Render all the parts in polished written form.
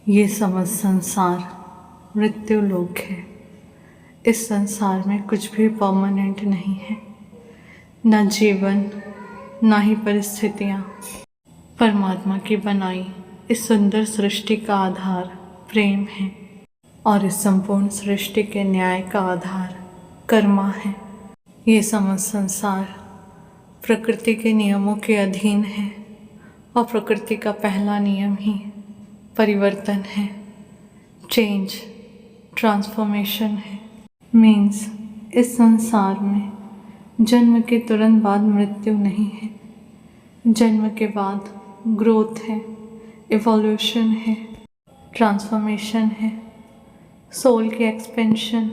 ये समझ संसार मृत्यु लोक है। इस संसार में कुछ भी परमानेंट नहीं है, न जीवन न ही परिस्थितियाँ। परमात्मा की बनाई इस सुंदर सृष्टि का आधार प्रेम है और इस संपूर्ण सृष्टि के न्याय का आधार कर्मा है। ये समझ संसार प्रकृति के नियमों के अधीन है और प्रकृति का पहला नियम ही परिवर्तन है, चेंज, ट्रांसफॉर्मेशन है। मीन्स इस संसार में जन्म के तुरंत बाद मृत्यु नहीं है, जन्म के बाद ग्रोथ है, इवोल्यूशन है, ट्रांसफॉर्मेशन है, सोल की एक्सपेंशन,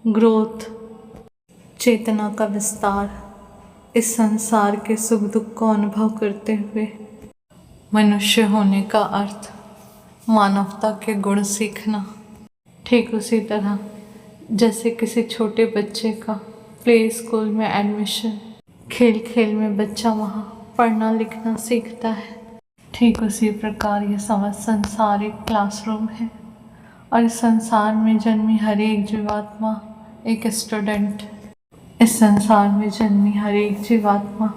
ग्रोथ, चेतना का विस्तार। इस संसार के सुख दुख को अनुभव करते हुए मनुष्य होने का अर्थ मानवता के गुण सीखना। ठीक उसी तरह जैसे किसी छोटे बच्चे का प्ले स्कूल में एडमिशन, खेल खेल में बच्चा वहाँ पढ़ना लिखना सीखता है, ठीक उसी प्रकार ये समझ संसार एक क्लासरूम है और इस संसार में जन्मी हर एक जीवात्मा एक स्टूडेंट। इस संसार में जन्मी हर एक जीवात्मा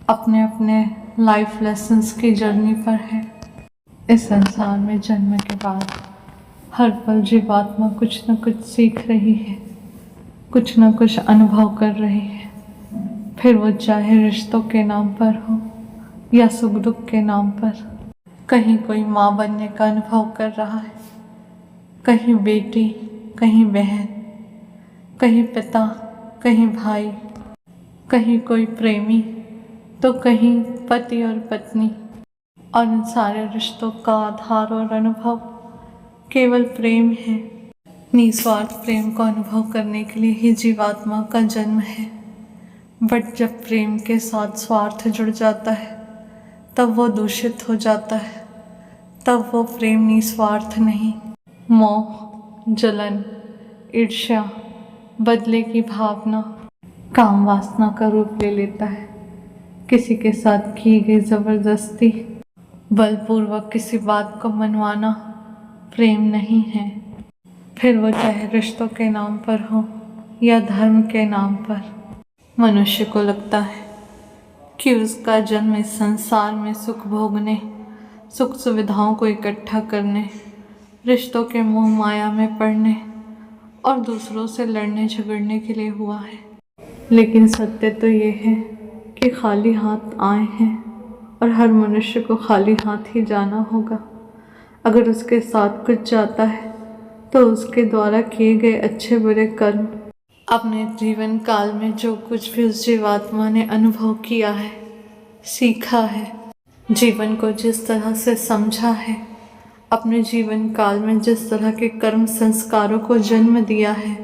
अपने अपने लाइफ लेसन्स की जर्नी पर है। इस संसार में जन्म के बाद हर पल जीवात्मा कुछ न कुछ सीख रही है, कुछ न कुछ अनुभव कर रही है, फिर वो चाहे रिश्तों के नाम पर हो या सुख दुख के नाम पर। कहीं कोई माँ बनने का अनुभव कर रहा है, कहीं बेटी, कहीं बहन, कहीं पिता, कहीं भाई, कहीं कोई प्रेमी, तो कहीं पति और पत्नी। और इन सारे रिश्तों का आधार और अनुभव केवल प्रेम है। निस्वार्थ प्रेम को अनुभव करने के लिए ही जीवात्मा का जन्म है। बट जब प्रेम के साथ स्वार्थ जुड़ जाता है तब वो दूषित हो जाता है, तब वो प्रेम निस्वार्थ नहीं, मोह, जलन, ईर्ष्या, बदले की भावना, काम वासना का रूप ले लेता है। किसी के साथ की गई जबरदस्ती, बलपूर्वक किसी बात को मनवाना प्रेम नहीं है। फिर वो चाहे रिश्तों के नाम पर हो या धर्म के नाम पर। मनुष्य को लगता है कि उसका जन्म इस संसार में सुख भोगने, सुख सुविधाओं को इकट्ठा करने, रिश्तों के मोह माया में पड़ने और दूसरों से लड़ने झगड़ने के लिए हुआ है। लेकिन सत्य तो ये है कि खाली हाथ आए हैं और हर मनुष्य को खाली हाथ ही जाना होगा। अगर उसके साथ कुछ जाता है तो उसके द्वारा किए गए अच्छे बुरे कर्म, अपने जीवन काल में जो कुछ भी उस जीवात्मा ने अनुभव किया है, सीखा है, जीवन को जिस तरह से समझा है, अपने जीवन काल में जिस तरह के कर्म संस्कारों को जन्म दिया है,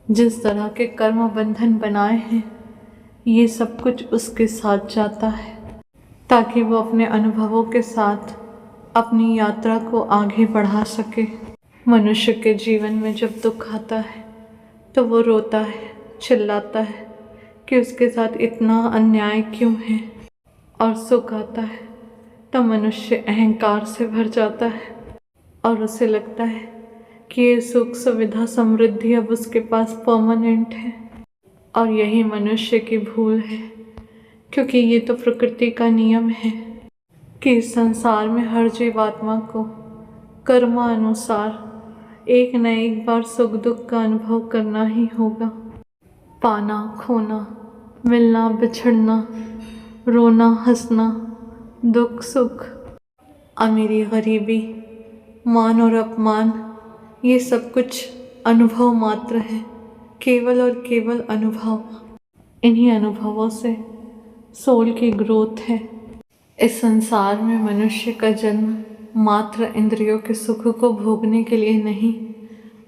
जिस तरह के कर्म बंधन बनाए हैं, ये सब कुछ उसके साथ जाता है ताकि वो अपने अनुभवों के साथ अपनी यात्रा को आगे बढ़ा सके। मनुष्य के जीवन में जब दुख आता है तो वो रोता है, चिल्लाता है कि उसके साथ इतना अन्याय क्यों है, और सुख आता है तो मनुष्य अहंकार से भर जाता है और उसे लगता है कि ये सुख सुविधा समृद्धि अब उसके पास परमानेंट है। और यही मनुष्य की भूल है, क्योंकि ये तो प्रकृति का नियम है कि इस संसार में हर जीवात्मा को कर्मानुसार एक न एक बार सुख दुख का अनुभव करना ही होगा। पाना खोना, मिलना बिछड़ना, रोना हंसना, दुख सुख, अमीरी गरीबी, मान और अपमान, ये सब कुछ अनुभव मात्र है, केवल और केवल अनुभव। इन्हीं अनुभवों से सोल की ग्रोथ है। इस संसार में मनुष्य का जन्म मात्र इंद्रियों के सुख को भोगने के लिए नहीं,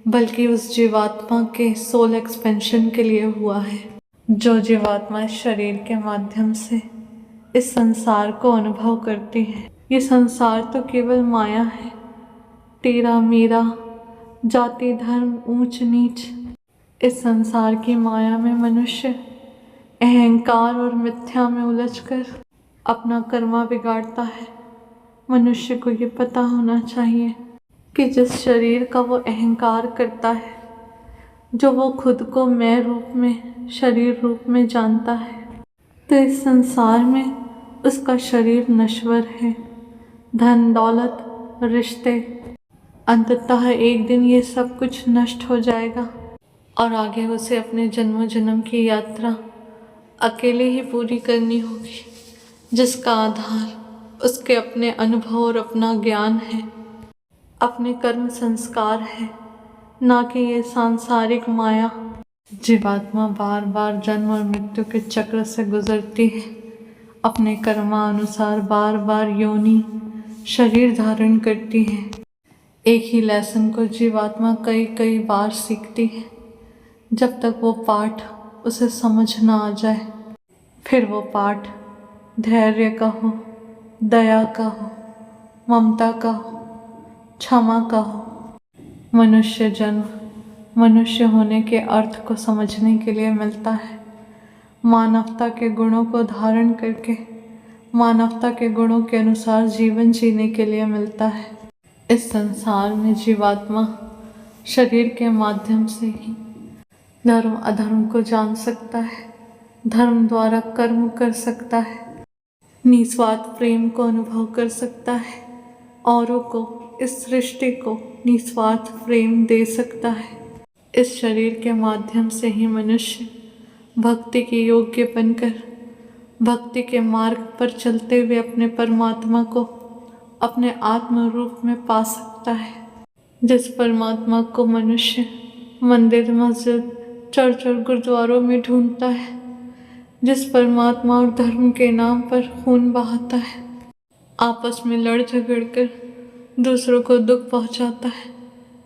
बल्कि उस जीवात्मा के सोल एक्सपेंशन के लिए हुआ है। जो जीवात्मा इस शरीर के माध्यम से इस संसार को अनुभव करती है, ये संसार तो केवल माया है, तेरा मेरा, जाति धर्म ऊंच नीच। इस संसार की माया में मनुष्य अहंकार और मिथ्या में उलझकर अपना कर्मा बिगाड़ता है मनुष्य को ये पता होना चाहिए कि जिस शरीर का वो अहंकार करता है, जो वो खुद को मैं रूप में, शरीर रूप में जानता है, तो इस संसार में उसका शरीर नश्वर है। धन दौलत, रिश्ते, अंततः एक दिन ये सब कुछ नष्ट हो जाएगा और आगे उसे अपने जन्मों जन्म की यात्रा अकेले ही पूरी करनी होगी, जिसका आधार उसके अपने अनुभव और अपना ज्ञान है, अपने कर्म संस्कार है, ना कि ये सांसारिक माया। जीवात्मा बार बार जन्म और मृत्यु के चक्र से गुजरती है, अपने कर्मानुसार बार बार योनि शरीर धारण करती है। एक ही लेसन को जीवात्मा कई कई बार सीखती है, जब तक वो पाठ उसे समझ ना आ जाए। फिर वो पाठ धैर्य का हो, दया का हो, ममता का हो, क्षमा का हो। मनुष्य जन्म मनुष्य होने के अर्थ को समझने के लिए मिलता है, मानवता के गुणों को धारण करके मानवता के गुणों के अनुसार जीवन जीने के लिए मिलता है। इस संसार में जीवात्मा शरीर के माध्यम से ही धर्म अधर्म को जान सकता है, धर्म द्वारा कर्म कर सकता है, निस्वार्थ प्रेम को अनुभव कर सकता है, औरों को, इस सृष्टि को निस्वार्थ प्रेम दे सकता है। इस शरीर के माध्यम से ही मनुष्य भक्ति के योग्य बनकर भक्ति के मार्ग पर चलते हुए अपने परमात्मा को अपने आत्म रूप में पा सकता है। जिस परमात्मा को मनुष्य मंदिर, मस्जिद, चर्च और गुरुद्वारों में ढूंढता है, जिस परमात्मा और धर्म के नाम पर खून बहाता है, आपस में लड़ झगड़ कर दूसरों को दुख पहुंचाता है,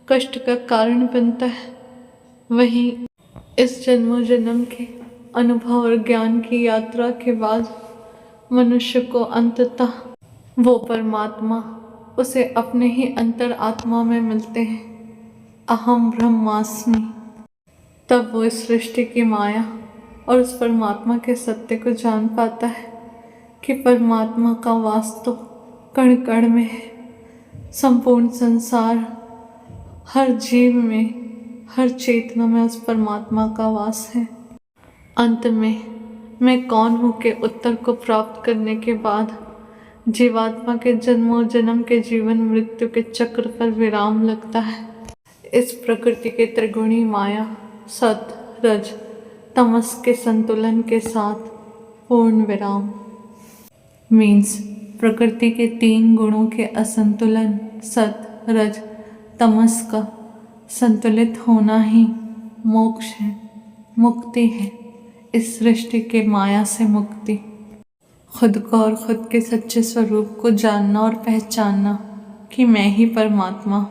कष्ट का कारण बनता है, वहीं इस जन्मों जन्म के अनुभव और ज्ञान की यात्रा के बाद मनुष्य को अंततः वो परमात्मा उसे अपने ही अंतर आत्मा में मिलते हैं, अहम ब्रह्मास्मि। तब वो इस सृष्टि की माया और उस परमात्मा के सत्य को जान पाता है कि परमात्मा का वास तो कण कण में है, संपूर्ण संसार, हर जीव में, हर चेतना में उस परमात्मा का वास है। अंत में मैं कौन हूँ के उत्तर को प्राप्त करने के बाद जीवात्मा के जन्मों जन्म के जीवन मृत्यु के चक्र पर विराम लगता है। इस प्रकृति के त्रिगुणी माया, सत, रज, तमस के संतुलन के साथ पूर्ण विराम। मीन्स प्रकृति के 3 गुणों के असंतुलन, सत, रज, तमस का संतुलित होना ही मोक्ष है, मुक्ति है, इस सृष्टि के माया से मुक्ति। खुद को और खुद के सच्चे स्वरूप को जानना और पहचानना कि मैं ही परमात्मा